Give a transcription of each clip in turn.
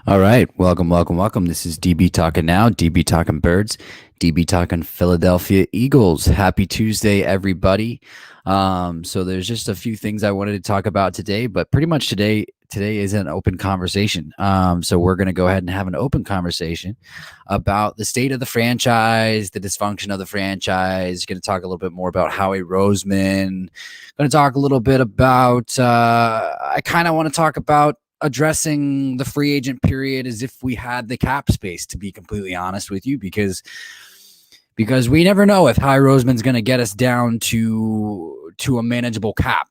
All right, welcome. This is DB Talking Now, DB Talking Birds, DB Talking Philadelphia Eagles. Happy Tuesday, everybody. So there's just a few things I wanted to talk about today, but pretty much today is an open conversation. So we're going to go ahead and have an open conversation about the state of the franchise, the dysfunction of the franchise. Going to talk a little bit more about Howie Roseman. Going to talk a little bit about. I kind of want to talk about addressing the free agent period as if we had the cap space, to be completely honest with you, because we never know if Howie Roseman's going to get us down to a manageable cap.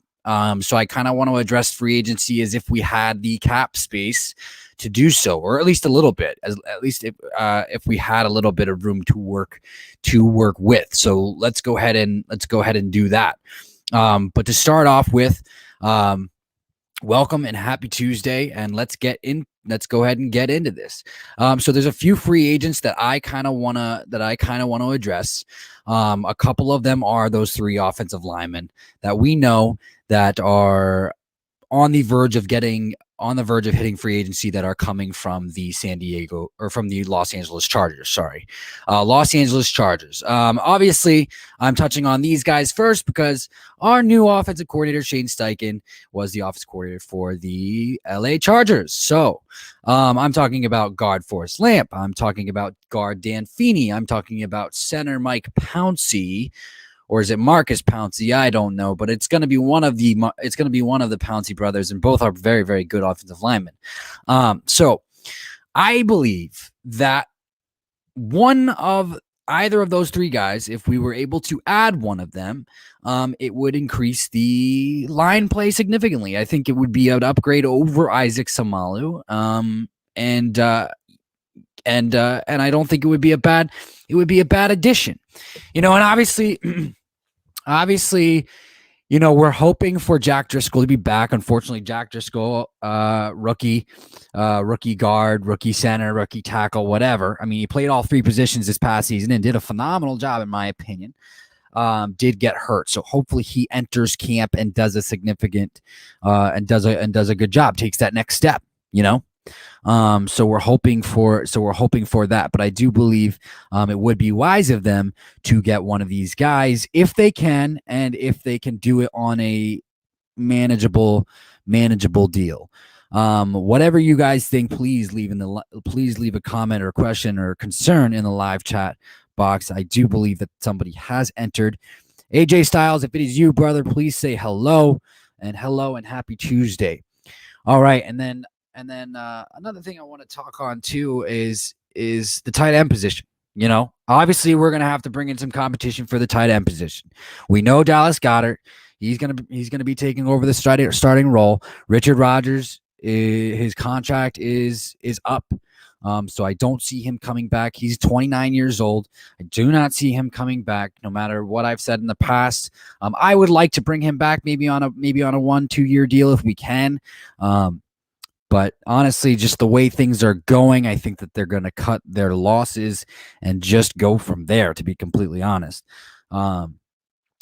So I kind of want to address free agency as if we had the cap space to do so, or at least a little bit, at least if we had a little bit of room to work with. So let's go ahead and do that. But to start off with, welcome and happy Tuesday, and let's go ahead and get into this. So there's a few free agents that I kind of want to address. A couple of them are those three offensive linemen that we know that are on the verge of hitting free agency, that are coming from the Los Angeles Chargers. Los Angeles Chargers. Obviously, I'm touching on these guys first because our new offensive coordinator, Shane Steichen, was the offensive coordinator for the LA Chargers. So I'm talking about guard Forrest Lamp. I'm talking about guard Dan Feeney. I'm talking about center Mike Pouncey. Or is it Marcus Pouncey? I don't know, but it's going to be one of the Pouncey brothers, and both are very, very good offensive linemen. So I believe that either of those three guys, if we were able to add one of them, it would increase the line play significantly. I think it would be an upgrade over Isaac Samalu. And I don't think it would be a bad addition, and obviously, we're hoping for Jack Driscoll to be back. Unfortunately, Jack Driscoll, rookie guard, rookie center, rookie tackle, whatever. I mean, he played all three positions this past season and did a phenomenal job, in my opinion. Did get hurt, so hopefully he enters camp and does a significant and does a good job, takes that next step. So we're hoping for that, but I do believe it would be wise of them to get one of these guys if they can, and if they can do it on a manageable deal. Whatever you guys think, please leave a comment or question or concern in the live chat box. I do believe that somebody has entered. AJ Styles, if it is you, brother, please say hello and happy Tuesday. All right, and then another thing I want to talk on too is the tight end position. Obviously we're gonna have to bring in some competition for the tight end position. We know Dallas Goedert. He's gonna be taking over the starting role. Richard Rodgers, his contract is up. So I don't see him coming back. He's 29 years old. I do not see him coming back, no matter what I've said in the past. I would like to bring him back, maybe on a 1-2 year deal if we can. But honestly, just the way things are going, I think that they're going to cut their losses and just go from there, to be completely honest.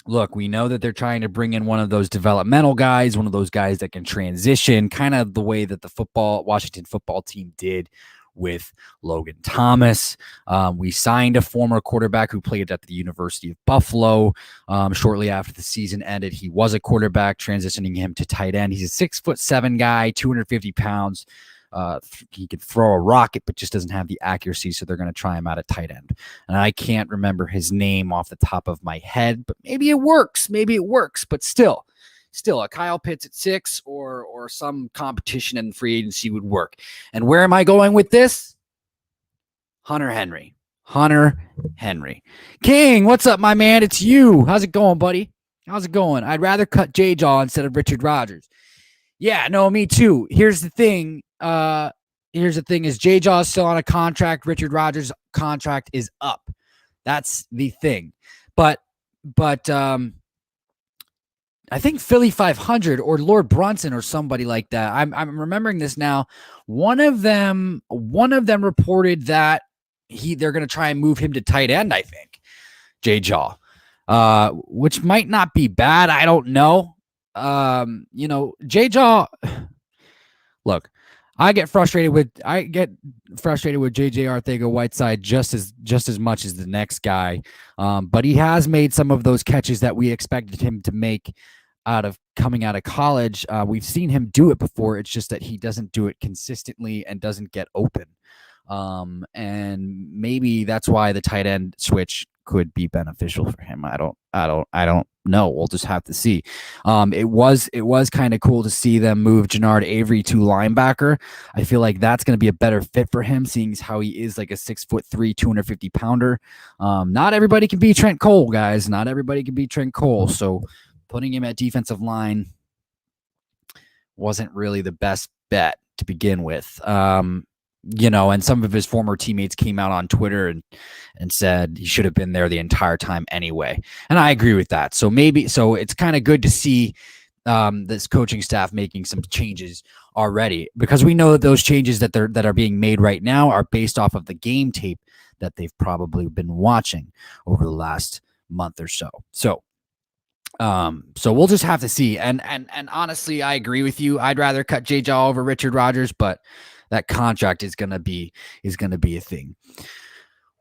Look, we know that they're trying to bring in one of those developmental guys, one of those guys that can transition, kind of the way that the Washington football team did with Logan Thomas. We signed a former quarterback who played at the University of Buffalo. Shortly after the season ended, he was a quarterback, transitioning him to tight end. He's a 6'7" guy, 250 pounds. He can throw a rocket, but just doesn't have the accuracy, so they're going to try him out at tight end. And I can't remember his name off the top of my head, but maybe it works. But still, a Kyle Pitts at 6 or some competition in free agency would work. And where am I going with this? Hunter Henry. King, what's up, my man? It's you. How's it going, buddy? How's it going? I'd rather cut J-Jaw instead of Richard Rodgers. Yeah, no, me too. Here's the thing is J-Jaw is still on a contract. Richard Rodgers' contract is up. That's the thing. But I think Philly 500 or Lord Brunson or somebody like that. I'm remembering this now. One of them reported that they're going to try and move him to tight end, I think. J-Jaw. Which might not be bad. I don't know. J-Jaw, look, I get frustrated with JJ Arcega-Whiteside just as much as the next guy, but he has made some of those catches that we expected him to make coming out of college. We've seen him do it before. It's just that he doesn't do it consistently and doesn't get open. And maybe that's why the tight end switch could be beneficial for him. I don't know. We'll just have to see. It was kind of cool to see them move Jannard Avery to linebacker. I feel like that's going to be a better fit for him, seeing as how he is like a 6'3", 250-pounder. Not everybody can be Trent Cole, guys. Not everybody can be Trent Cole. So putting him at defensive line wasn't really the best bet to begin with. And some of his former teammates came out on Twitter and said he should have been there the entire time anyway. And I agree with that. So it's kind of good to see this coaching staff making some changes already, because we know that those changes that are being made right now are based off of the game tape that they've probably been watching over the last month or so. So we'll just have to see. And honestly, I agree with you. I'd rather cut Jay Jaw over Richard Rodgers, but that contract is gonna be a thing.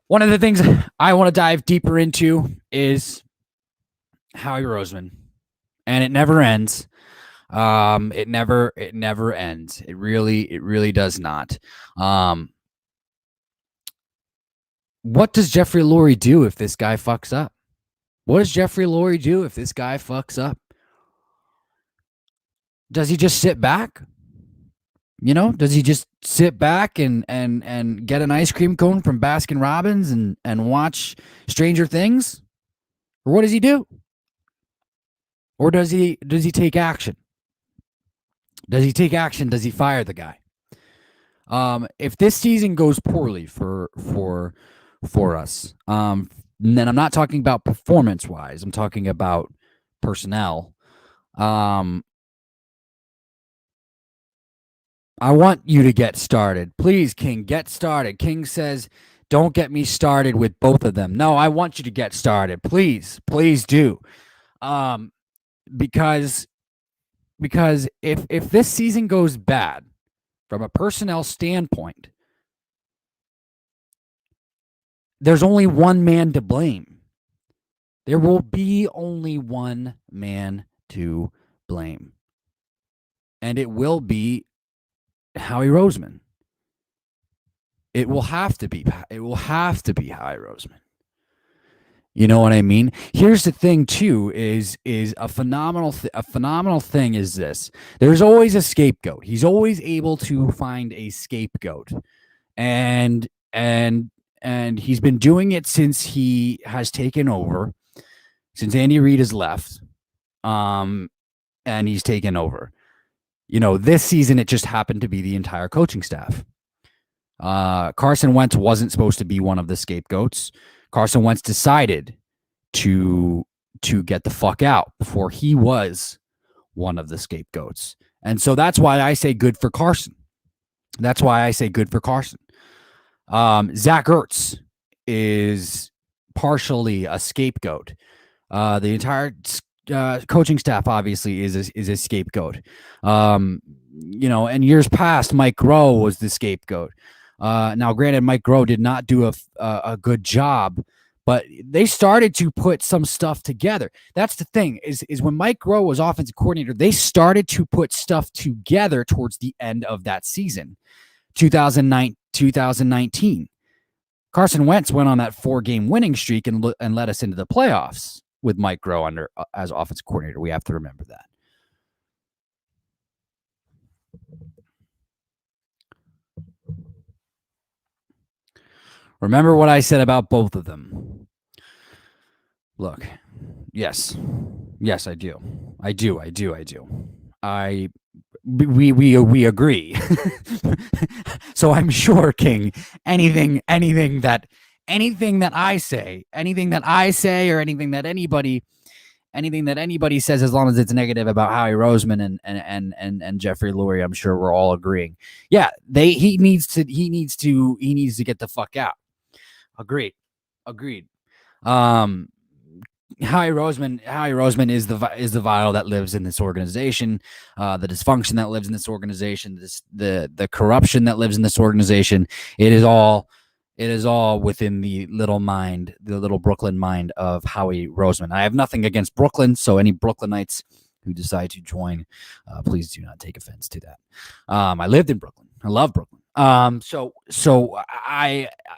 One of the things I want to dive deeper into is Howie Roseman, and it never ends. It never ends. It really does not. What does Jeffrey Lurie do if this guy fucks up? What does Jeffrey Lurie do if this guy fucks up? Does he just sit back? Does he just sit back and get an ice cream cone from Baskin Robbins and watch Stranger Things? Or what does he do? Or does he take action? Does he take action? Does he fire the guy? If this season goes poorly for us, then I'm not talking about performance-wise. I'm talking about personnel. I want you to get started. Please, King, get started. King says, don't get me started with both of them. No, I want you to get started. Please do. Because if this season goes bad from a personnel standpoint, there's only one man to blame. There will be only one man to blame. And it will be Howie Roseman. It will have to be Howie Roseman. You know what I mean? Here's the thing too, is a phenomenal thing is this. There's always a scapegoat. He's always able to find a scapegoat. And he's been doing it since he has taken over, since Andy Reid has left. And he's taken over. This season, it just happened to be the entire coaching staff. Carson Wentz wasn't supposed to be one of the scapegoats. Carson Wentz decided to get the fuck out before he was one of the scapegoats. And so that's why I say good for Carson. Zach Ertz is partially a scapegoat. The entire coaching staff obviously is a scapegoat. In years past, Mike Groh was the scapegoat. Now, granted, Mike Groh did not do a good job, but they started to put some stuff together. That's the thing is when Mike Groh was offensive coordinator, they started to put stuff together towards the end of that season, 2019. Carson Wentz went on that 4-game winning streak and led us into the playoffs with Mike Groh as offensive coordinator. We have to remember that. Remember what I said about both of them. Look, yes, I do. We agree. So I'm sure, King, anything that I say, or anything that anybody says, as long as it's negative about Howie Roseman and Jeffrey Lurie, I'm sure we're all agreeing. Yeah, he needs to get the fuck out. Agreed. Roseman is the vial that lives in this organization, the dysfunction that lives in this organization, the corruption that lives in this organization. It is all within the little Brooklyn mind of Howie Roseman. I have nothing against Brooklyn, so any Brooklynites who decide to join, please do not take offense to that. I lived in Brooklyn. I love Brooklyn. So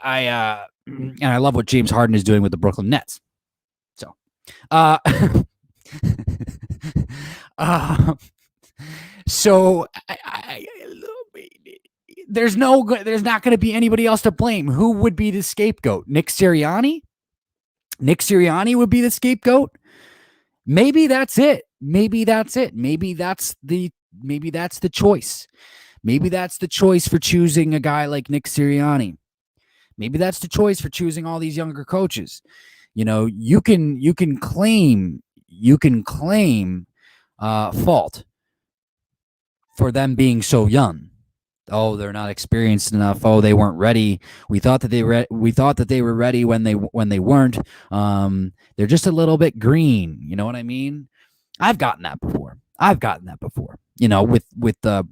and I love what James Harden is doing with the Brooklyn Nets. So, uh, uh so there's not going to be anybody else to blame. Who would be the scapegoat? Nick Sirianni? Nick Sirianni would be the scapegoat. Maybe that's it. Maybe that's the choice. Maybe that's the choice for choosing a guy like Nick Sirianni. Maybe that's the choice for choosing all these younger coaches. You know, you can claim fault for them being so young. Oh, they're not experienced enough. Oh, they weren't ready. We thought that they were ready when they weren't. They're just a little bit green. You know what I mean? I've gotten that before. You know, with a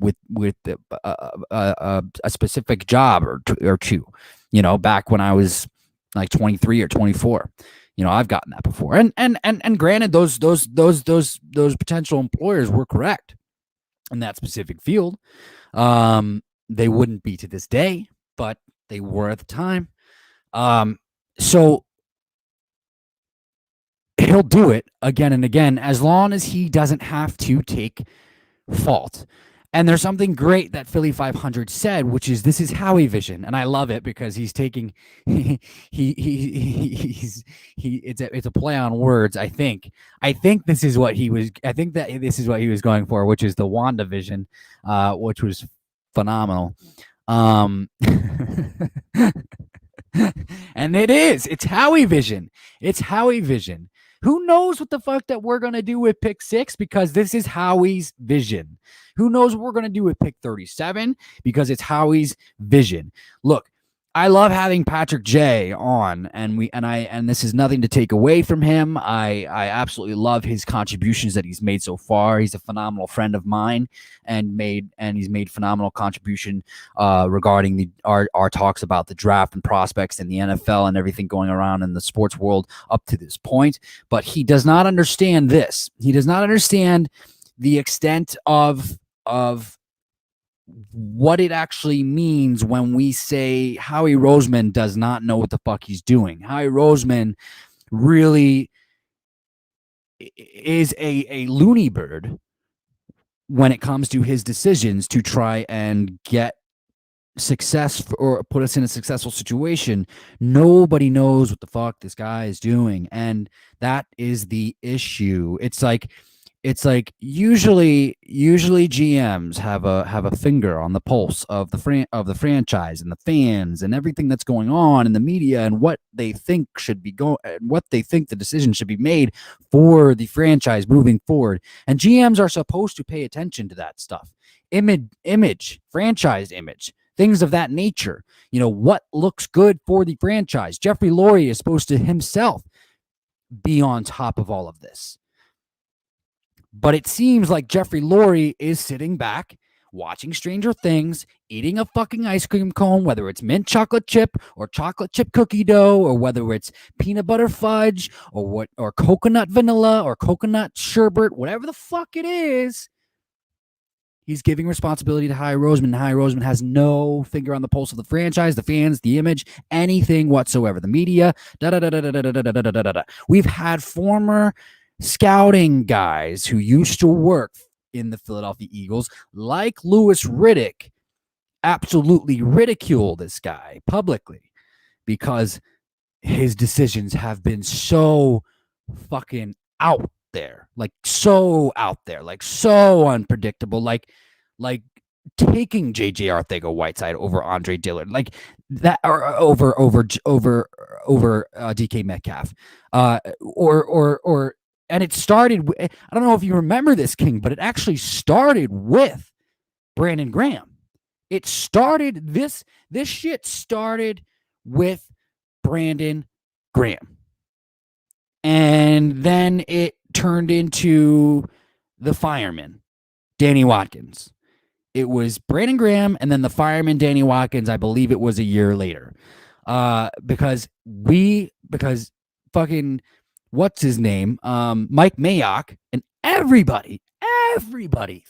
specific job or two. You know, back when I was like 23 or 24. You know, I've gotten that before. And granted, those potential employers were correct in that specific field. They wouldn't be to this day, but they were at the time. So he'll do it again and again as long as he doesn't have to take fault. And there's something great that Philly 500 said, which is this is Howie vision, and I love it because he's taking it's a play on words. I think this is what he was. I think that this is what he was going for, which is the Wanda vision, which was phenomenal. And it is. It's Howie vision. Who knows what the fuck that we're going to do with pick 6 because this is Howie's vision. Who knows what we're going to do with pick 37 because it's Howie's vision. Look, I love having Patrick J on, and this is nothing to take away from him. I absolutely love his contributions that he's made so far. He's a phenomenal friend of mine, and he's made phenomenal contribution regarding our talks about the draft and prospects in the NFL and everything going around in the sports world up to this point. But he does not understand this. He does not understand the extent of what it actually means when we say Howie Roseman does not know what the fuck he's doing. Howie Roseman really is a loony bird when it comes to his decisions to try and get success or put us in a successful situation. Nobody knows what the fuck this guy is doing, and that is the issue. It's like usually GMs have a finger on the pulse of the franchise and the fans and everything that's going on in the media and what they think should be going, what they think the decision should be made for the franchise moving forward. And GMs are supposed to pay attention to that stuff. Image, franchise image, things of that nature. You know, what looks good for the franchise. Jeffrey Lurie is supposed to himself be on top of all of this. But it seems like Jeffrey Lurie is sitting back, watching Stranger Things, eating a fucking ice cream cone, whether it's mint chocolate chip or chocolate chip cookie dough, or whether it's peanut butter fudge or coconut vanilla or coconut sherbet, whatever the fuck it is. He's giving responsibility to Howie Roseman. Howie Roseman has no finger on the pulse of the franchise, the fans, the image, anything whatsoever. The media, We've had former scouting guys who used to work in the Philadelphia Eagles, like Louis Riddick, absolutely ridicule this guy publicly because his decisions have been so fucking out there, like so unpredictable, like taking JJ Arcega-Whiteside over Andre Dillard, like that, or over DK Metcalf, or and it started. I don't know if you remember this, King, but it actually started with Brandon Graham. It started this shit started with Brandon Graham. And then it turned into the fireman, Danny Watkins. It was Brandon Graham and then the fireman, Danny Watkins. I believe it was a year later. Because fucking, what's his name? Mike Mayock and everybody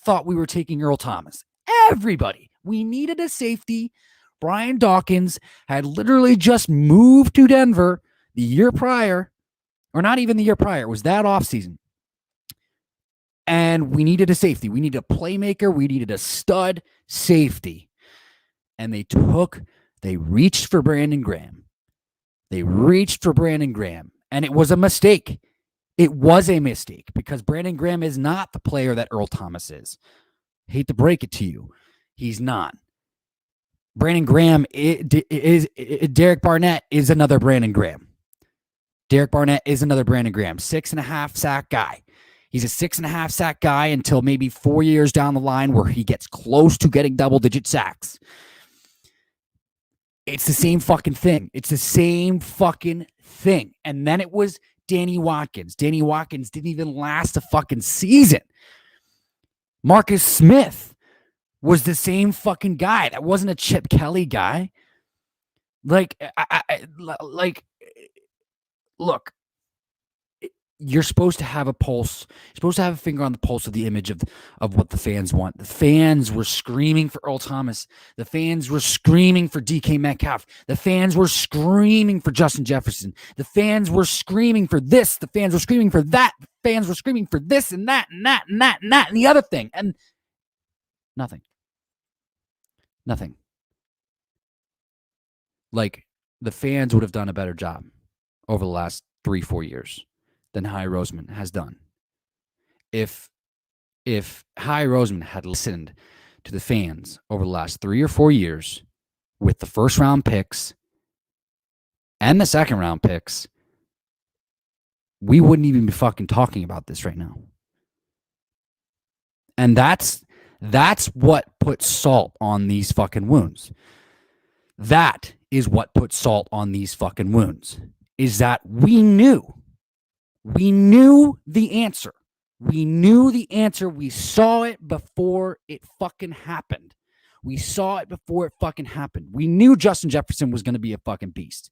thought we were taking Earl Thomas. Everybody. We needed a safety. Brian Dawkins had literally just moved to Denver the year prior, or not even the year prior. It was that offseason. And we needed a safety. We needed a playmaker. We needed a stud safety. And they reached for Brandon Graham. And it was a mistake. It was a mistake because Brandon Graham is not the player that Earl Thomas is. I hate to break it to you. He's not. Brandon Graham is Derek Barnett is another Brandon Graham. 6.5 sack guy. He's a 6.5 sack guy until maybe 4 years down the line where he gets close to getting double-digit sacks. It's the same fucking thing. And then it was Danny Watkins. Danny Watkins didn't even last a fucking season. Marcus Smith was the same fucking guy. That wasn't a Chip Kelly guy. Look, you're supposed to have a pulse. You're supposed to have a finger on the pulse of the image of what the fans want. The fans were screaming for Earl Thomas. The fans were screaming for DK Metcalf. The fans were screaming for Justin Jefferson. The fans were screaming for this. The fans were screaming for that. The fans were screaming for this and that and that and that and that and the other thing. And nothing. Like, the fans would have done a better job over the last 3-4 years than Howie Roseman has done. If Howie Roseman had listened to the fans over the last 3 or 4 years with the first round picks and the second round picks, we wouldn't even be fucking talking about this right now. And that's what put salt on these fucking wounds. That is what put salt on these fucking wounds. Is that we knew the answer. We saw it before it fucking happened. We knew Justin Jefferson was going to be a fucking beast.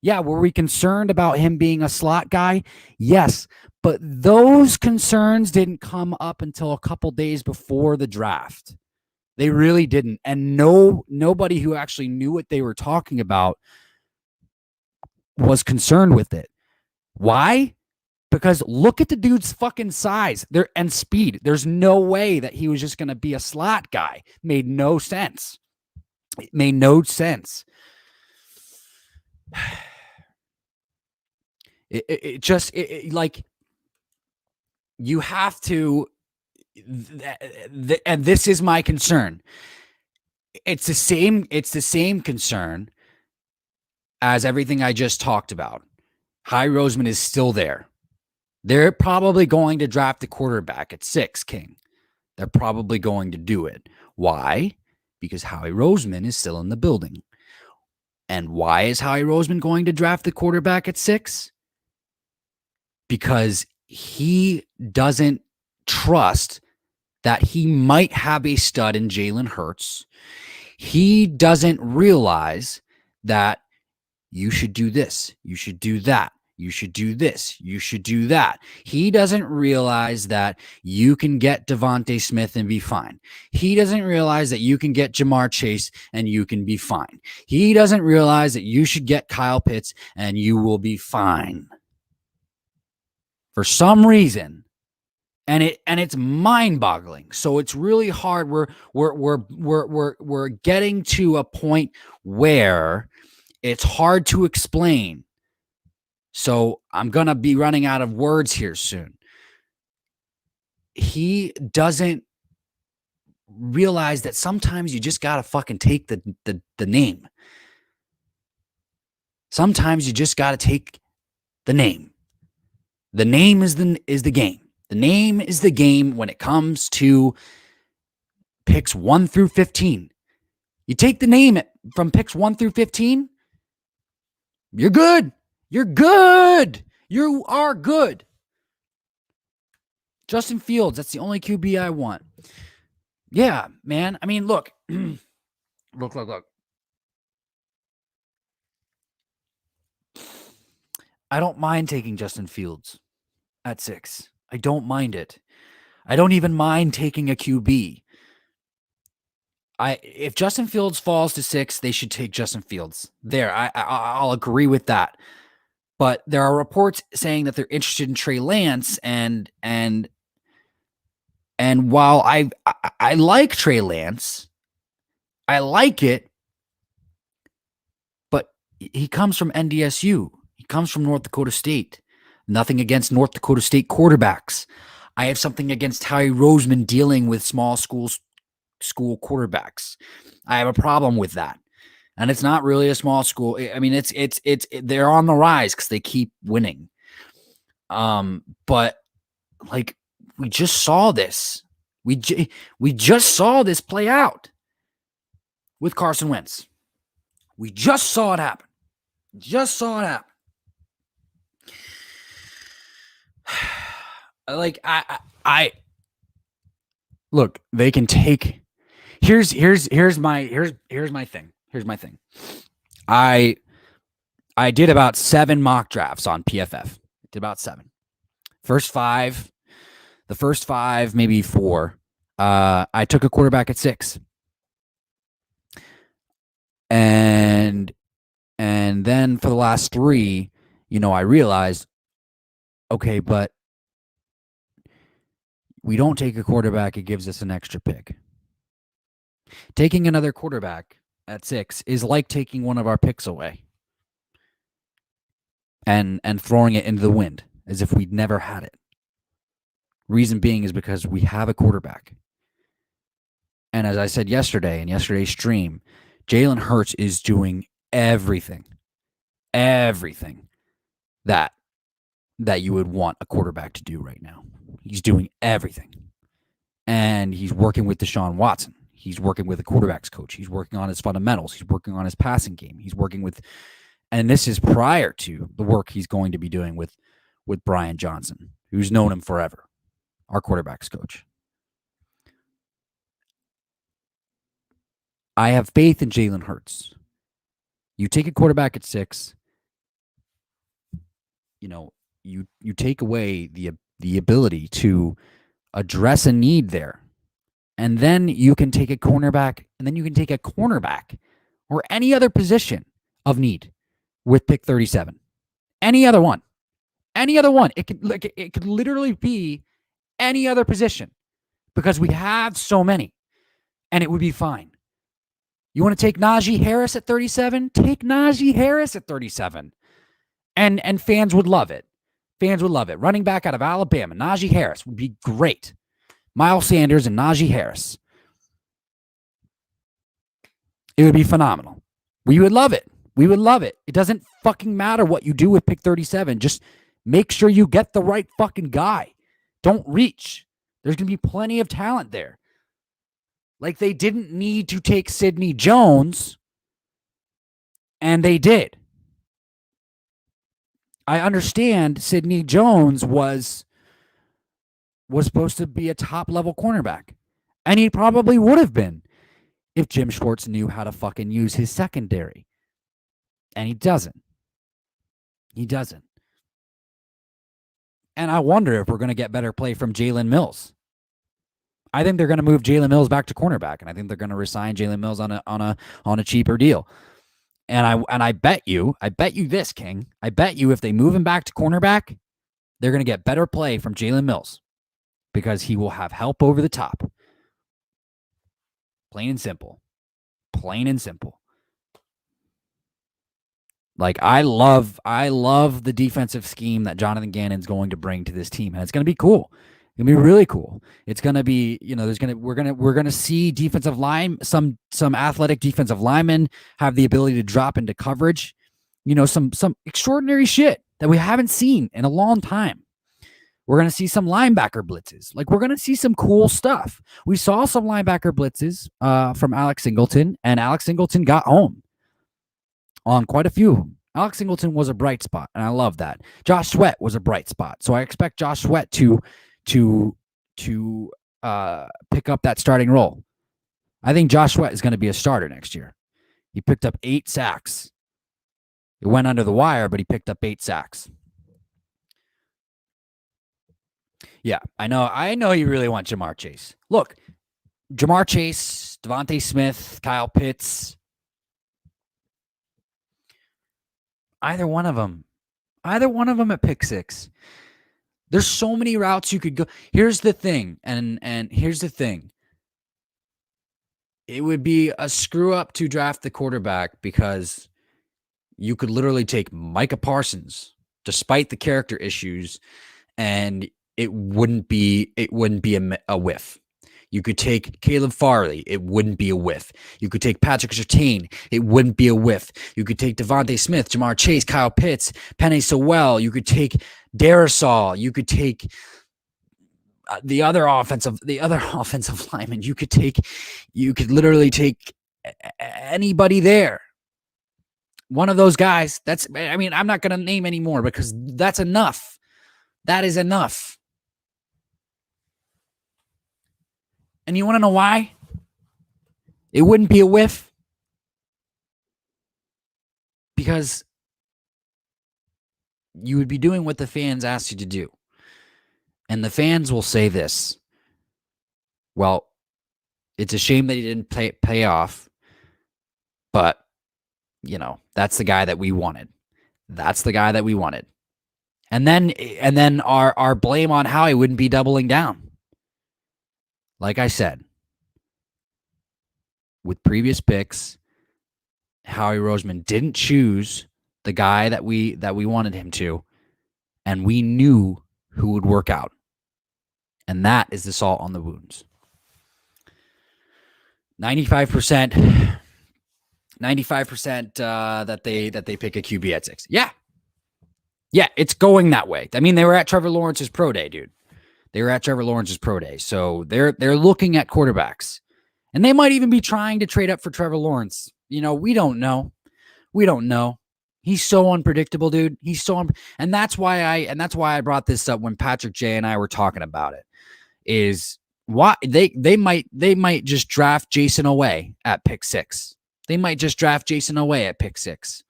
Yeah, were we concerned about him being a slot guy? Yes, but those concerns didn't come up until a couple days before the draft. They really didn't. And nobody who actually knew what they were talking about was concerned with it. Why? Because look at the dude's fucking size and speed. There's no way that he was just going to be a slot guy. Made no sense. It made no sense. Like, you have to, and this is my concern. It's the same concern as everything I just talked about. Howie Roseman is still there. They're probably going to draft the quarterback at 6, King. They're probably going to do it. Why? Because Howie Roseman is still in the building. And why is Howie Roseman going to draft the quarterback at 6? Because he doesn't trust that he might have a stud in Jalen Hurts. He doesn't realize that you should do this, you should do that, you should do this, you should do that. He doesn't realize that you can get Devontae Smith and be fine. He doesn't realize that you can get Jamar Chase and you can be fine. He doesn't realize that you should get Kyle Pitts and you will be fine. For some reason, and it's mind-boggling. So it's really hard. We're getting to a point where it's hard to explain. So I'm going to be running out of words here soon. He doesn't realize that sometimes you just got to fucking take the name. Sometimes you just got to take the name. The name is the game. The name is the game when it comes to picks 1 through 15. You take the name from picks 1 through 15, you're good. You're good. You are good. Justin Fields, that's the only QB I want. Yeah, man. I mean, look. Look. I don't mind taking Justin Fields at 6. I don't mind it. I don't even mind taking a QB. If Justin Fields falls to 6, they should take Justin Fields. There, I'll agree with that. But there are reports saying that they're interested in Trey Lance, and while I like Trey Lance, I like it, but he comes from NDSU. He comes from North Dakota State. Nothing against North Dakota State quarterbacks. I have something against Howie Roseman dealing with small school quarterbacks. I have a problem with that. And it's not really a small school. I mean, it's they're on the rise because they keep winning. But like we just saw this. We just saw this play out with Carson Wentz. We just saw it happen. Like I look, they can take. Here's my thing. Here's my thing. I did about 7 mock drafts on PFF. Did about 7. The first 5, maybe 4. I took a quarterback at 6. And then for the last 3, I realized, okay, but we don't take a quarterback, it gives us an extra pick. Taking another quarterback at 6 is like taking one of our picks away and throwing it into the wind as if we'd never had it. Reason being is because we have a quarterback. And as I said yesterday in yesterday's stream, Jalen Hurts is doing everything that you would want a quarterback to do right now. He's doing everything. And he's working with Deshaun Watson. He's working with a quarterback's coach. He's working on his fundamentals. He's working on his passing game. He's working with, and this is prior to the work he's going to be doing with Brian Johnson, who's known him forever, our quarterback's coach. I have faith in Jalen Hurts. You take a quarterback at 6, you take away the ability to address a need there. And then you can take a cornerback, and then you can take a cornerback or any other position of need with pick 37. Any other one. It could literally be any other position because we have so many, and it would be fine. You want to take Najee Harris at 37? Take Najee Harris at 37. And fans would love it. Running back out of Alabama, Najee Harris would be great. Miles Sanders and Najee Harris. It would be phenomenal. We would love it. It doesn't fucking matter what you do with pick 37. Just make sure you get the right fucking guy. Don't reach. There's going to be plenty of talent there. Like they didn't need to take Sidney Jones, and they did. I understand Sidney Jones was supposed to be a top-level cornerback, and he probably would have been if Jim Schwartz knew how to fucking use his secondary. And he doesn't. And I wonder if we're going to get better play from Jalen Mills. I think they're going to move Jalen Mills back to cornerback, and I think they're going to resign Jalen Mills on a cheaper deal. And I bet you this, King. I bet you if they move him back to cornerback, they're going to get better play from Jalen Mills because he will have help over the top. Plain and simple. Like I love the defensive scheme that Jonathan Gannon's going to bring to this team, and it's going to be cool. It's going to be really cool. It's going to be, we're going to see defensive line, some athletic defensive linemen have the ability to drop into coverage. Some extraordinary shit that we haven't seen in a long time. We're going to see some linebacker blitzes. Like we're going to see some cool stuff. We saw some linebacker blitzes from Alex Singleton, and Alex Singleton got home on quite a few. Alex Singleton was a bright spot, and I love that. Josh Sweat was a bright spot, so I expect Josh Sweat to pick up that starting role. I think Josh Sweat is going to be a starter next year. He picked up 8 sacks. It went under the wire, but he picked up 8 sacks. Yeah, I know you really want Jamar Chase. Look, Jamar Chase, Devontae Smith, Kyle Pitts, either one of them at pick 6. There's so many routes you could go. Here's the thing, and here's the thing. It would be a screw up to draft the quarterback because you could literally take Micah Parsons, despite the character issues, and it wouldn't be a whiff. You could take Caleb Farley. It wouldn't be a whiff. You could take Patrick Surtain. It wouldn't be a whiff. You could take Devontae Smith, Jamar Chase, Kyle Pitts, Penei Sewell. You could take Darisaw. You could take the other offensive lineman. You could literally take anybody there. One of those guys. I'm not going to name any more because that's enough. That is enough. And you want to know why? It wouldn't be a whiff. Because you would be doing what the fans asked you to do. And the fans will say this. Well, it's a shame that he didn't pay off. But, that's the guy that we wanted. That's the guy that we wanted. And then our blame on Howie wouldn't be doubling down. Like I said, with previous picks, Howie Roseman didn't choose the guy that we wanted him to, and we knew who would work out. And that is the salt on the wounds. 95% that they pick a QB at 6. Yeah, it's going that way. I mean, they were at Trevor Lawrence's pro day, dude. They were at Trevor Lawrence's pro day. So they're looking at quarterbacks. And they might even be trying to trade up for Trevor Lawrence. We don't know. He's so unpredictable, dude. And that's why I brought this up when Patrick J and I were talking about it. Is why they might just draft Jason Away at pick 6. They might just draft Jason Away at pick 6.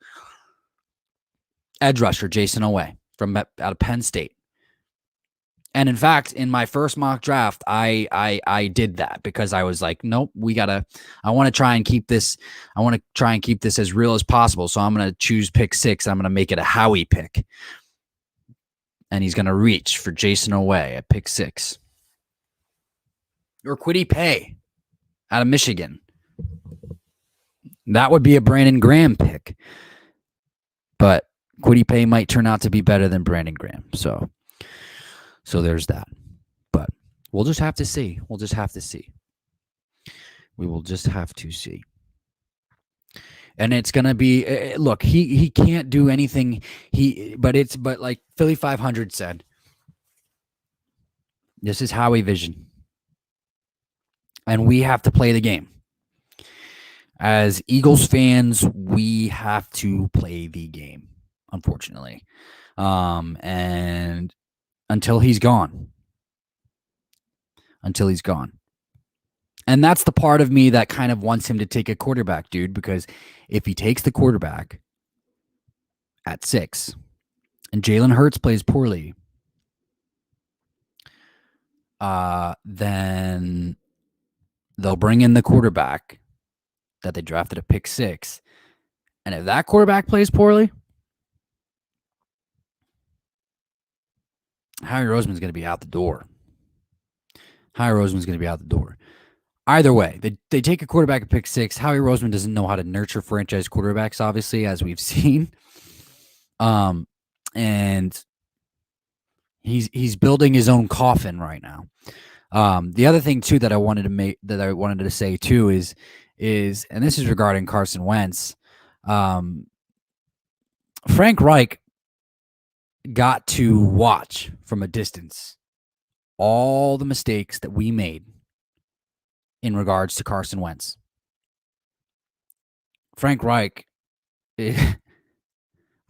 Edge rusher Jason Away out of Penn State. And in fact, in my first mock draft, I did that because I was like, nope, I want to try and keep this as real as possible. So I'm going to choose pick 6. I'm going to make it a Howie pick. And he's going to reach for Jason Away at pick 6. Or Kwity Paye out of Michigan. That would be a Brandon Graham pick. But Kwity Paye might turn out to be better than Brandon Graham. So there's that. But we'll just have to see. We will just have to see. And it's going to be, look, he can't do anything. But like Philly 500 said, this is Howie vision. And we have to play the game. As Eagles fans, we have to play the game, unfortunately. And until he's gone. And that's the part of me that kind of wants him to take a quarterback, dude, because if he takes the quarterback at 6 and Jalen Hurts plays poorly, then they'll bring in the quarterback that they drafted at pick 6. And if that quarterback plays poorly, Howie Roseman's going to be out the door. Either way, they take a quarterback at pick 6. Howie Roseman doesn't know how to nurture franchise quarterbacks, obviously, as we've seen. And he's building his own coffin right now. The other thing too that I wanted to say too is, and this is regarding Carson Wentz. Frank Reich got to watch from a distance all the mistakes that we made in regards to Carson Wentz. Frank Reich,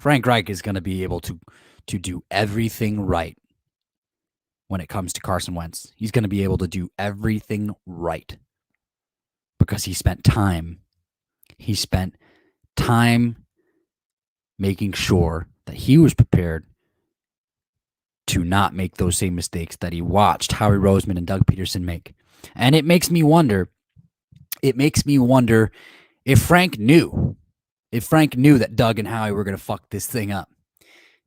Frank Reich is going to be able to do everything right when it comes to Carson Wentz. He's going to be able to do everything right because he spent time. He spent time making sure that he was prepared to not make those same mistakes that he watched Howie Roseman and Doug Peterson make. And it makes me wonder if Frank knew that Doug and Howie were going to fuck this thing up.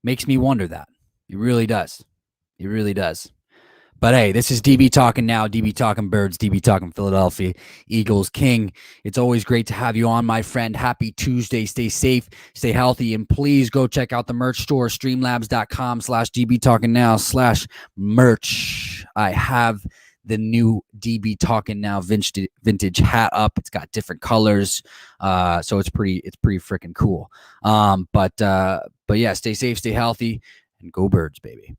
Makes me wonder that. It really does. It really does. But hey, this is DB Talking now, DB Talking Birds, DB Talking Philadelphia Eagles King. It's always great to have you on, my friend. Happy Tuesday. Stay safe, stay healthy, and please go check out the merch store, streamlabs.com/DB Talking Now/merch. I have the new DB Talking Now vintage hat up. It's got different colors, so it's pretty freaking cool. But yeah, stay safe, stay healthy, and go Birds, baby.